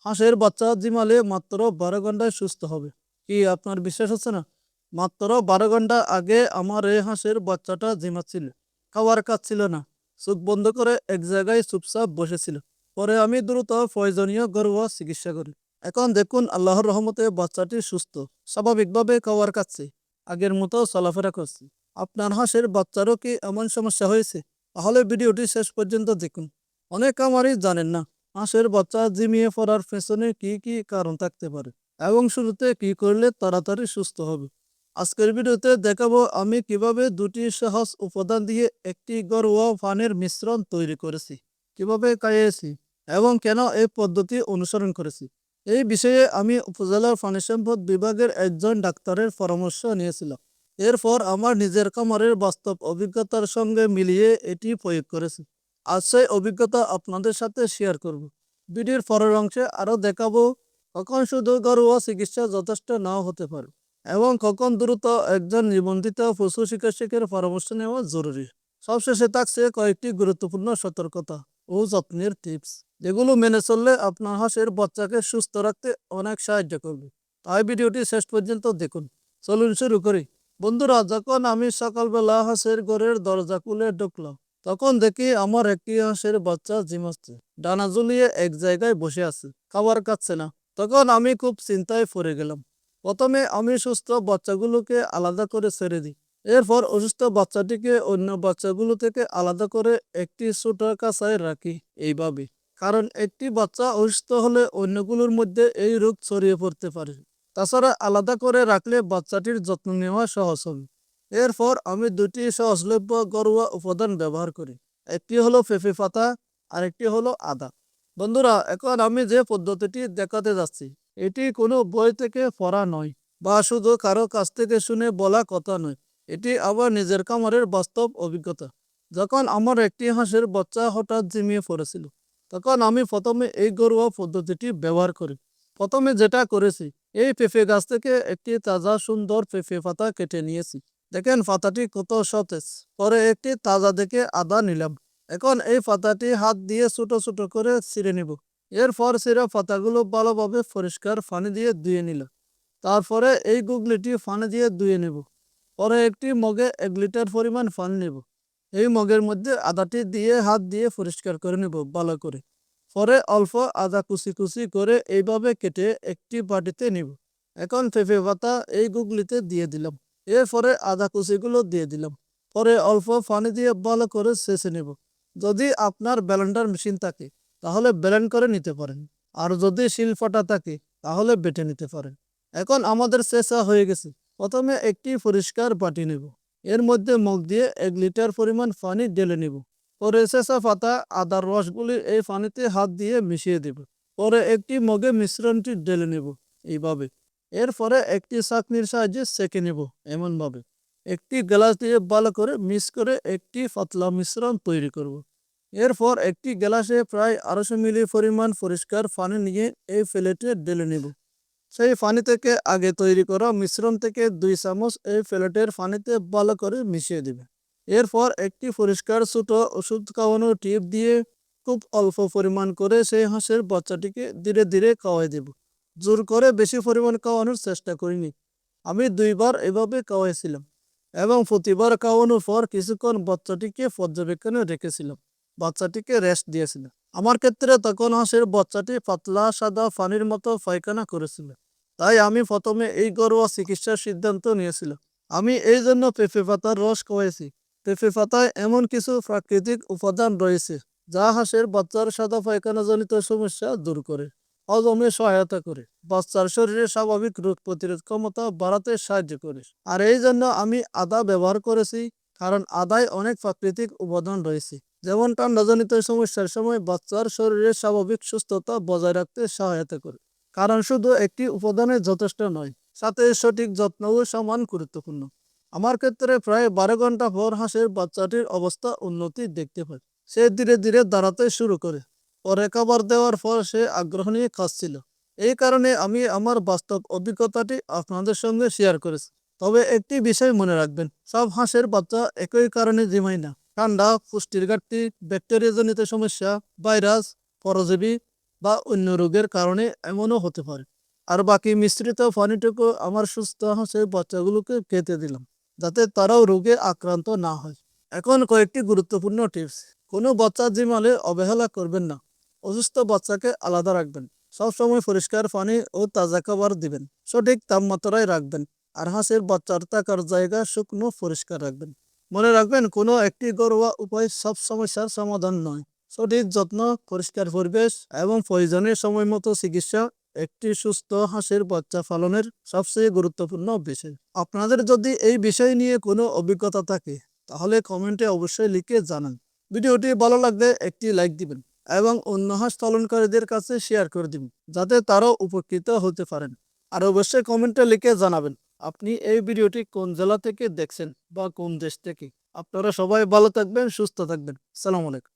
হাঁসের বাচ্চা জিমালে মাত্র 12 ঘন্টায় সুস্থ হবে। কি আপনার বিশ্বাস হচ্ছে না? মাত্র 12 ঘন্টা আগে আমার এই হাঁসের বাচ্চাটা জিমাচ্ছিল, খাবার খাচ্ছিল না, চোখ বন্ধ করে এক জায়গায় চুপচাপ বসেছিল। পরে আমি দ্রুত প্রয়োজনীয় ঘরোয়া চিকিৎসা করি। এখন দেখুন, আল্লাহর রহমতে বাচ্চাটি সুস্থ, স্বাভাবিকভাবে খাবার খাচ্ছে, আগের মতো চলাফেরা করছে। আপনার হাঁসের বাচ্চারও কি এমন সমস্যা হয়েছে? তাহলে ভিডিওটি শেষ পর্যন্ত দেখুন। অনেক আমারই জানেন না হাঁসের বাচ্চা ঝিমিয়ে পড়ার পেছনে কি কি কারণ থাকতে পারে এবং শুরুতে কি করলে তাড়াতাড়ি সুস্থ হবে। আজকের ভিডিওতে দেখাবো আমি কিভাবে দুটি সহজ উপাদান দিয়ে একটি ঘরোয়া পানির মিশ্রণ তৈরি করেছি, কিভাবে খাইয়েছি এবং কেন এই পদ্ধতি অনুসরণ করেছি। এই বিষয়ে আমি উপজেলার পানি সম্পদ বিভাগের একজন ডাক্তারের পরামর্শ নিয়েছিলাম। এরপর আমার নিজের খামারের বাস্তব অভিজ্ঞতার সঙ্গে মিলিয়ে এটি প্রয়োগ করেছি। আজ সেই অভিজ্ঞতা আপনাদের সাথে শেয়ার করব। ভিডিওর পরের অংশে আরও দেখাবো কখন শুধু ঘরোয়া চিকিৎসা যথেষ্ট নাও হতে পারে এবং কখন দ্রুত একজন নিবন্ধিত পশু চিকিৎসকের পরামর্শ নেওয়া জরুরি। সবশেষে থাকছে কয়েকটি গুরুত্বপূর্ণ সতর্কতা ও যত্নের টিপস, যেগুলো মেনে চললে আপনার হাঁসের বাচ্চাকে সুস্থ রাখতে অনেক সাহায্য করবে। তাই ভিডিওটি শেষ পর্যন্ত দেখুন। চলুন শুরু করি। বন্ধুরা, যখন আমি সকালবেলা হাঁসের ঘরের দরজা খুলে ঢুকলাম, তখন দেখি আমার একটি হাঁসের বাচ্চা ঝিমাচ্ছে, ডানা ঝুলিয়ে এক জায়গায় বসে আছে, খাবার খাচ্ছে না। তখন আমি খুব চিন্তায় পড়ে গেলাম। প্রথমে আমি সুস্থ বাচ্চাগুলোকে আলাদা করে ছেড়ে দিই। এরপর অসুস্থ বাচ্চাটিকে অন্য বাচ্চাগুলো থেকে আলাদা করে একটি ছোট কাছায় রাখি, এইভাবে। কারণ একটি বাচ্চা অসুস্থ হলে অন্যগুলোর মধ্যে এই রোগ ছড়িয়ে পড়তে পারে। তাছাড়া আলাদা করে রাখলে বাচ্চাটির যত্ন নেওয়া সহজ হবে। এরপর আমি দুটি সহজলভ্য ঘরোয়া উপাদান ব্যবহার করি। একটি হলো পেঁপে পাতা, আরেকটি হলো আদা। বন্ধুরা, এখন আমি যে পদ্ধতিটি দেখাতে যাচ্ছি, এটি কোনো বই থেকে পড়া নয় বা শুধু কারো কাছ থেকে শুনে বলা কথা নয়। এটি আমার নিজের খামারের বাস্তব অভিজ্ঞতা। যখন আমার একটি হাঁসের বাচ্চা হঠাৎ ঝিমিয়ে পড়েছিল, তখন আমি প্রথমে এই ঘরোয়া পদ্ধতিটি ব্যবহার করি। প্রথমে যেটা করেছি, এই পেঁপে গাছ থেকে একটি তাজা সুন্দর পেঁপে পাতা কেটে নিয়েছি। দেখেন পাতাটি কত সতেজ। পরে একটি তাজা দেখে আদা নিলাম। এখন এই পাতাটি হাত দিয়ে ছোট ছোট করে ছিঁড়ে নিব। এরপর ছিঁড়া পাতাগুলো ভালোভাবে পরিষ্কার পানি দিয়ে ধুয়ে নিলাম। তারপরে এই গুগলিটি পানি দিয়ে ধুয়ে নেব। পরে একটি মগে 1 লিটার পরিমাণ পানি নেব। এই মগের মধ্যে আদাটি দিয়ে হাত দিয়ে পরিষ্কার করে নেব ভালো করে। পরে অল্প আদা কুচি কুচি করে এইভাবে কেটে একটি বাটিতে নিব। এখন পেঁপে পাতা এই গুগলিতে দিয়ে দিলাম। এরপরে আদা কুচিগুলো দিয়ে দিলাম। পরে অল্প পানি দিয়ে ভালো করে ছেঁচে নেব। যদি আপনার ব্লেন্ডার মেশিন থাকে তাহলে ব্লেন্ড করে নিতে পারেন, আর যদি শিলপাটা থাকে তাহলে বেটে নিতে পারেন। এখন আমাদের ছেঁচা হয়ে গেছে। প্রথমে একটি পরিষ্কার বাটি নেব। এর মধ্যে মগ দিয়ে 1 লিটার পরিমাণ পানি ঢেলে নেব। পরে ছেঁচা পাতা আদার রসগুলি এই পানিতে হাত দিয়ে মিশিয়ে দেব। পরে একটি মগে মিশ্রণটি ঢেলে নেব, এইভাবে। এরপরে একটি ছাঁকনির সাহায্যে ছেঁকে নেব, এমনভাবে। একটি গ্লাস দিয়ে ভালো করে মিক্স করে একটি পাতলা মিশ্রণ তৈরি করব। এরপর একটি গ্লাসে প্রায় 250 মিলি পরিমাণ পরিষ্কার পানি নিয়ে এই প্লেটে ঢেলে নেব। সেই পানি থেকে আগে তৈরি করা মিশ্রণ থেকে 2 চামচ এই প্লেটের পানিতে ভালো করে মিশিয়ে দেবে। এরপর একটি পরিষ্কার ছোট ওষুধ খাওয়ানোর টিপ দিয়ে খুব অল্প পরিমাণ করে সেই হাঁসের বাচ্চাটিকে ধীরে ধীরে খাওয়াই দেব। জোর করে বেশি পরিমাণ খাওয়ানোর চেষ্টা করিনি। আমি 2বার এভাবে খাওয়াইছিলাম এবং প্রতিবার খাওয়ানোর পর কিছুক্ষণ বাচ্চাটিকে পর্যবেক্ষণে রেখেছিলাম। বাচ্চাটিকে রেস্ট দিয়েছিলাম। আমার ক্ষেত্রে তখন হাঁসের বাচ্চাটি পাতলা সাদা পানির মতো পায়খানা করেছিল। তাই আমি প্রথমে এই ঘরোয়া চিকিৎসার সিদ্ধান্ত নিয়েছিলাম। আমি এই জন্য পেঁপে পাতার রস খাওয়াইছি। পেঁপে পাতায় এমন কিছু প্রাকৃতিক উপাদান রয়েছে যা হাঁসের বাচ্চার সাদা পায়খানাজনিত সমস্যা দূর করে, হজমে সহায়তা করে, বাচ্চার শরীরে স্বাভাবিক রোগ প্রতিরোধ ক্ষমতা বাড়াতে সাহায্য করে। আর এই জন্য আমি আদা ব্যবহার করেছি, কারণ আদায় অনেক প্রাকৃতিক উপাদান রয়েছে, যেমন ঠান্ডাজনিত সমস্যার সময় বাচ্চার শরীরের স্বাভাবিক সুস্থতা বজায় রাখতে সহায়তা করে। কারণ শুধু একটি উপাদানে যথেষ্ট নয়, সাথে সঠিক যত্নও সমান গুরুত্বপূর্ণ। আমার ক্ষেত্রে প্রায় 12 ঘন্টা পর হাঁসের বাচ্চাটির অবস্থা উন্নতি দেখতে পাই। সে ধীরে ধীরে দাঁড়াতে শুরু করে। পরে খাবার দেওয়ার পর সে আগ্রহ নিয়ে খাচ্ছিল। এই কারণে আমি আমার বাস্তব অভিজ্ঞতাটি আপনাদের সঙ্গে শেয়ার করেছি। তবে একটি বিষয় মনে রাখবেন, সব হাঁসের বাচ্চা একই কারণে ঝিমায় না। ঠান্ডা, পুষ্টির ঘাটতি, ব্যাকটেরিয়াজনিত সমস্যা, ভাইরাস, পরজীবী বা অন্য রোগের কারণে এমনও হতে পারে। আর বাকি মিশ্রিত পানিটুকু আমার সুস্থ হাঁসের বাচ্চাগুলোকে খেতে দিলাম, যাতে তারাও রোগে আক্রান্ত না হয়। এখন কয়েকটি গুরুত্বপূর্ণ টিপস। কোনো বাচ্চা জিমালে অবহেলা করবেন না। অসুস্থ বাচ্চাকে আলাদা রাখবেন। সবসময় পরিষ্কার পানি ও তাজা খাবার দিবেন। সঠিক তাপমাত্রায় রাখবেন। আর হাঁসের বাচ্চার থাকার জায়গা শুকনো পরিষ্কার রাখবেন। মনে রাখবেন, কোনো একটি ঘরোয়া উপায় সব সমস্যার সমাধান নয়। সঠিক যত্ন, পরিষ্কার পরিবেশ এবং প্রয়োজনে সময় মতো চিকিৎসা একটি সুস্থ হাঁসের বাচ্চা পালনের সবচেয়ে গুরুত্বপূর্ণ বিষয়। আপনাদের যদি এই বিষয় নিয়ে কোনো অভিজ্ঞতা থাকে, তাহলে কমেন্টে অবশ্যই লিখে জানান। ভিডিওটি ভালো লাগলে একটি লাইক দিবেন এবং অন্য হাঁস পালনকারীদের কাছে শেয়ার করে দিন, যাতে তারাও উপকৃত হতে পারেন। আর অবশ্যই কমেন্টে লিখে জানাবেন আপনি এই ভিডিওটি কোন জেলা থেকে দেখছেন বা কোন দেশ থেকে। আপনারা সবাই ভালো থাকবেন, সুস্থ থাকবেন। সালাম আলাইকুম।